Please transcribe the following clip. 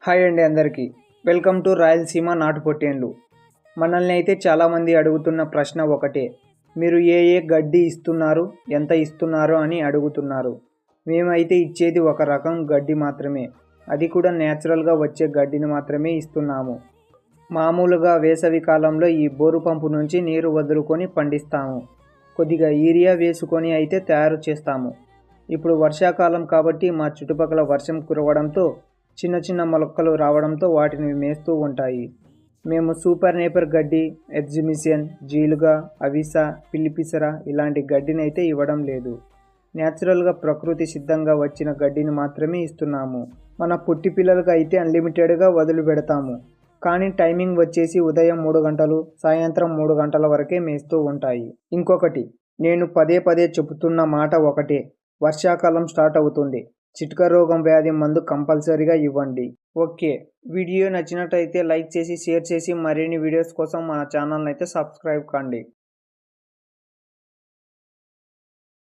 Hi అండి అందరికీ. Welcome to Rayalaseema నాటుపొట్టేన్లు. మనల్ని అయితే చాలామంది అడుగుతున్న ప్రశ్న ఒకటే. మీరు ఏ గడ్డి ఇస్తున్నారు, ఎంత ఇస్తున్నారు అని అడుగుతున్నారు. మేమైతే ఇచ్చేది ఒక రకం గడ్డి మాత్రమే. అది కూడా న్యాచురల్గా వచ్చే గడ్డిని మాత్రమే ఇస్తున్నాము. మామూలుగా వేసవి కాలంలో ఈ బోరు పంపు నుంచి నీరు వదులుకొని పండిస్తాము. కొద్దిగా యూరియా వేసుకొని అయితే తయారు చేస్తాము. ఇప్పుడు వర్షాకాలం కాబట్టి మా చుట్టుపక్కల వర్షం కురవడంతో చిన్న చిన్న మొలకలు రావడంతో వాటిని మేస్తూ ఉంటాయి. మేము సూపర్ నేపర్ గడ్డి, ఎగ్జిబిషన్, జీలుగా, అవిసా, పిల్లిపిసర ఇలాంటి గడ్డిని అయితే ఇవ్వడం లేదు. న్యాచురల్గా ప్రకృతి సిద్ధంగా వచ్చిన గడ్డిని మాత్రమే ఇస్తున్నాము. మన పుట్టి పిల్లలకు అయితే అన్లిమిటెడ్గా వదిలిపెడతాము. కానీ టైమింగ్ వచ్చేసి ఉదయం 3 గంటలు, సాయంత్రం 3 గంటల వరకే మేస్తూ ఉంటాయి. ఇంకొకటి, నేను పదే పదే చెబుతున్న మాట ఒకటే. వర్షాకాలం స్టార్ట్ అవుతుంది. చిట్కా రోగం వ్యాధి మందు కంపల్సరీగా ఇవ్వండి. ఓకే, వీడియో నచ్చినట్టయితే లైక్ చేసి షేర్ చేసి మరిన్ని వీడియోస్ కోసం మన ఛానల్ని అయితే సబ్స్క్రైబ్ కండి.